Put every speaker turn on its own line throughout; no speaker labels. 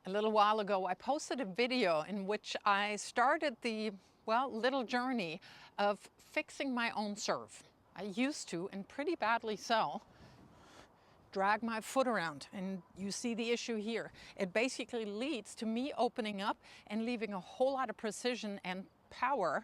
A little while ago, I posted a video in which I started the, well, little journey of fixing my own serve. I used to, and pretty badly so, drag my foot around, and you see the issue here. It basically leads to me opening up and leaving a whole lot of precision and power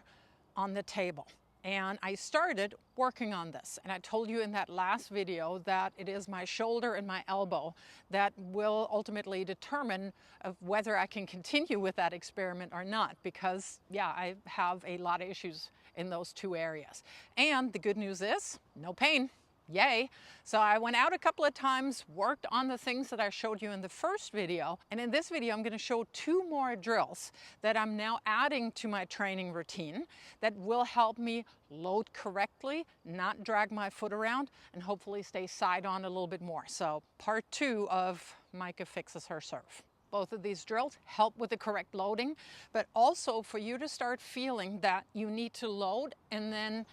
on the table. And I started working on this. And I told you in that last video that it is my shoulder and my elbow that will ultimately determine of whether I can continue with that experiment or not, because yeah, I have a lot of issues in those two areas. And the good news is, no pain. Yay. So I went out a couple of times, worked on the things that I showed you in the first video. And in this video, I'm going to show 2 more drills that I'm now adding to my training routine that will help me load correctly, not drag my foot around, and hopefully stay side on a little bit more. So part 2 of MEIKE Fixes Her Serve. Both of these drills help with the correct loading, but also for you to start feeling that you need to load and then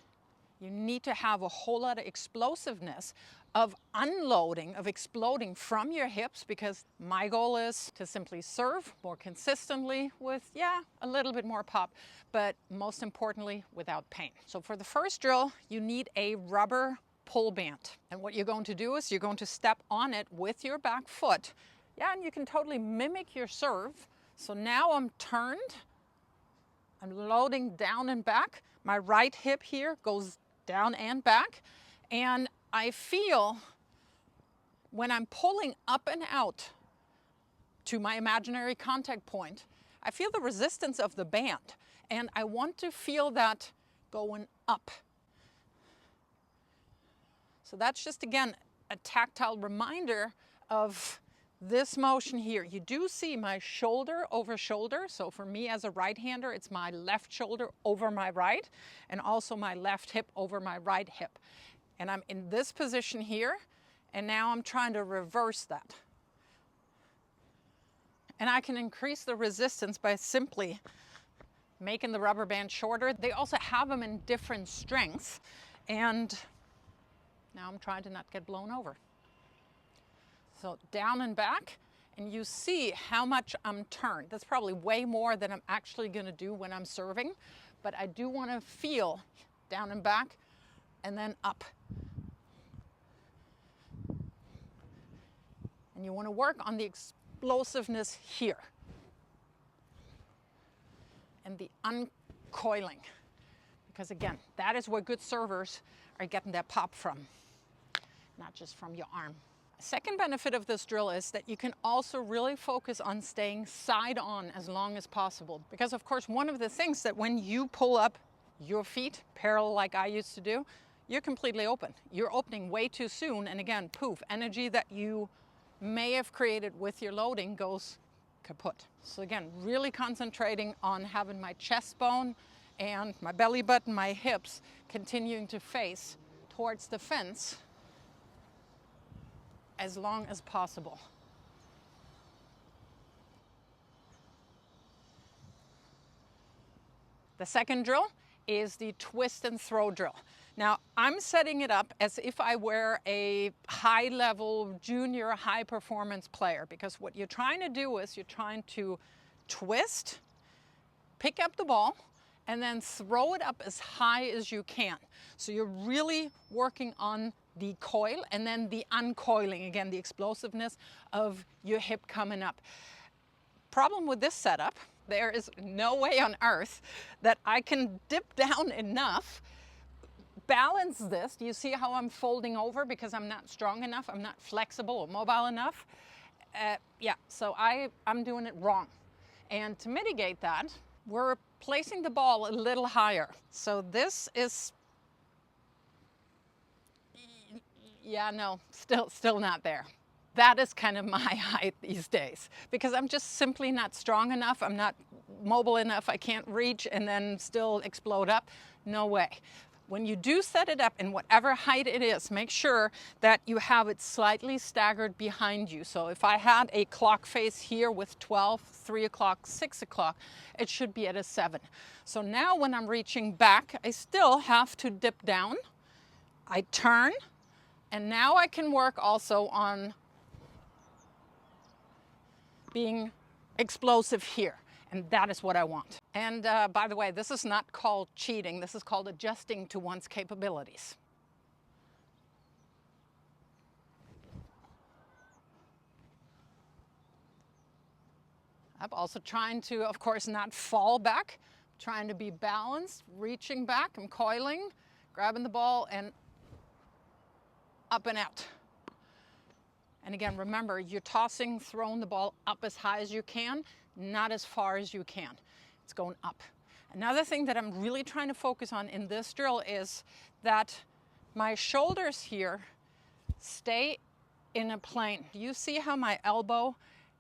you need to have a whole lot of explosiveness of unloading, of exploding from your hips, because my goal is to simply serve more consistently with, yeah, a little bit more pop, but most importantly, without pain. So for the first drill, you need a rubber pull band. And what you're going to do is you're going to step on it with your back foot. Yeah, and you can totally mimic your serve. So now I'm turned, I'm loading down and back. My right hip here goes down and back, and I feel when I'm pulling up and out to my imaginary contact point, I feel the resistance of the band, and I want to feel that going up. So that's just, again, a tactile reminder of this motion here. You do see my shoulder over shoulder. So for me as a right-hander, it's my left shoulder over my right, and also my left hip over my right hip. And I'm in this position here, and now I'm trying to reverse that. And I can increase the resistance by simply making the rubber band shorter. They also have them in different strengths. And now I'm trying to not get blown over. So down and back, and you see how much I'm turned. That's probably way more than I'm actually going to do when I'm serving, but I do want to feel down and back and then up. And you want to work on the explosiveness here and the uncoiling, because again, that is where good servers are getting that pop from, not just from your arm. Second benefit of this drill is that you can also really focus on staying side on as long as possible. Because of course, one of the things that when you pull up your feet parallel like I used to do, you're completely open. You're opening way too soon, and again, poof, energy that you may have created with your loading goes kaput. So again, really concentrating on having my chest bone and my belly button, my hips continuing to face towards the fence as long as possible. The second drill is the twist and throw drill. Now, I'm setting it up as if I were a high-level junior high-performance player, because what you're trying to do is you're trying to twist, pick up the ball, and then throw it up as high as you can. So you're really working on the coil and then the uncoiling, again, the explosiveness of your hip coming up. Problem with this setup, there is no way on earth that I can dip down enough, balance this. Do you see how I'm folding over because I'm not strong enough, I'm not flexible or mobile enough? Yeah, so I'm doing it wrong. And to mitigate that, we're placing the ball a little higher. So this is, yeah, no, still not there. That is kind of my height these days, because I'm just simply not strong enough. I'm not mobile enough. I can't reach and then still explode up. No way. When you do set it up in whatever height it is, make sure that you have it slightly staggered behind you. So if I had a clock face here with 12, 3 o'clock, 6 o'clock, it should be at a 7. So now when I'm reaching back, I still have to dip down. I turn, and now I can work also on being explosive here. And that is what I want. And by the way, this is not called cheating. This is called adjusting to one's capabilities. I'm also trying to, of course, not fall back. Trying to be balanced, reaching back. I'm coiling, grabbing the ball, and up and out. And again, remember, you're tossing, throwing the ball up as high as you can, not as far as you can. It's going up. Another thing that I'm really trying to focus on in this drill is that my shoulders here stay in a plane. You see how my elbow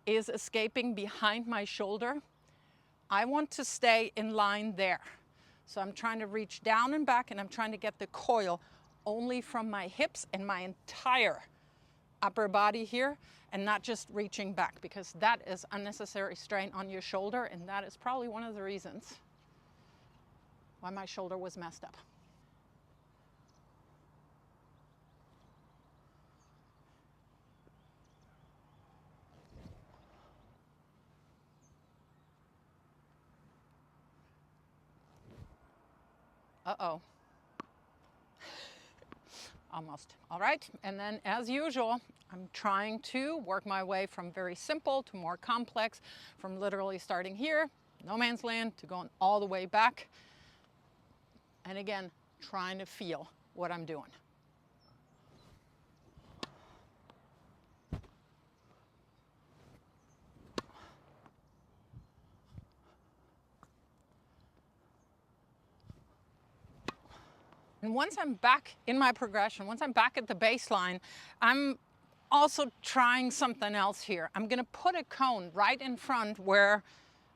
is escaping behind my shoulder? I want to stay in line there. So I'm trying to reach down and back, and I'm trying to get the coil only from my hips and my entire upper body here, and not just reaching back, because that is unnecessary strain on your shoulder, and that is probably one of the reasons why my shoulder was messed up. Uh-oh. Almost. All right, and then as usual, I'm trying to work my way from very simple to more complex, from literally starting here, no man's land, to going all the way back. And again, trying to feel what I'm doing. And once I'm back in my progression, once I'm back at the baseline, I'm also trying something else here. I'm gonna put a cone right in front where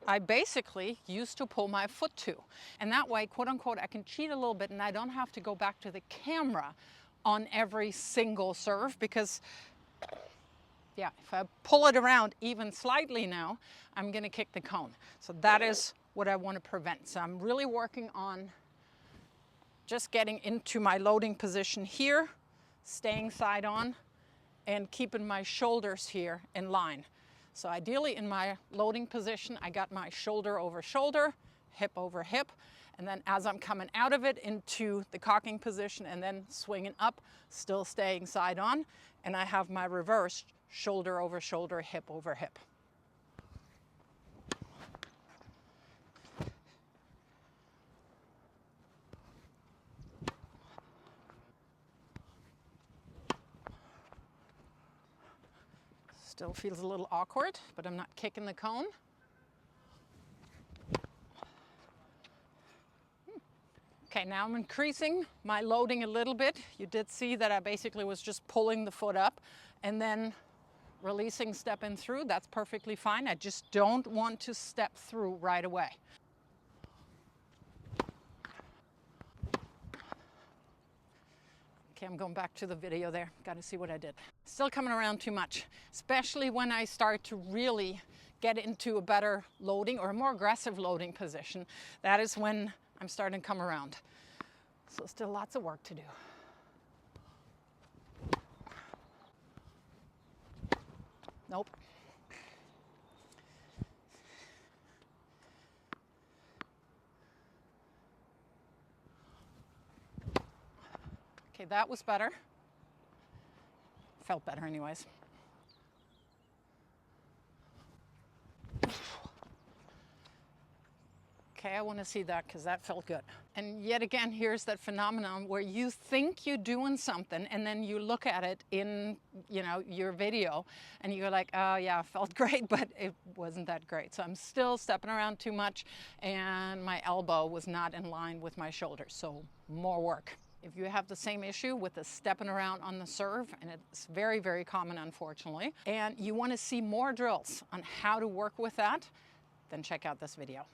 I basically used to pull my foot to. And that way, quote unquote, I can cheat a little bit and I don't have to go back to the camera on every single serve, because yeah, if I pull it around even slightly now, I'm gonna kick the cone. So that is what I wanna prevent. So I'm really working on just getting into my loading position here, staying side on, and keeping my shoulders here in line. So ideally in my loading position, I got my shoulder over shoulder, hip over hip, and then as I'm coming out of it into the cocking position and then swinging up, still staying side on, and I have my reverse shoulder over shoulder, hip over hip. Still feels a little awkward, but I'm not kicking the cone. Okay, now I'm increasing my loading a little bit. You did see that I basically was just pulling the foot up and then releasing, stepping through. That's perfectly fine. I just don't want to step through right away. Okay, I'm going back to the video there. Got to see what I did. Still coming around too much, especially when I start to really get into a better loading or a more aggressive loading position. That is when I'm starting to come around. So still lots of work to do. Nope. Okay, that was better. Felt better anyways. Okay, I want to see that because that felt good. And yet again, here's that phenomenon where you think you're doing something and then you look at it in, your video and you're like, oh yeah, felt great, but it wasn't that great. So I'm still stepping around too much and my elbow was not in line with my shoulder. So more work. If you have the same issue with the stepping around on the serve, and it's very, very common, unfortunately, and you want to see more drills on how to work with that, then check out this video.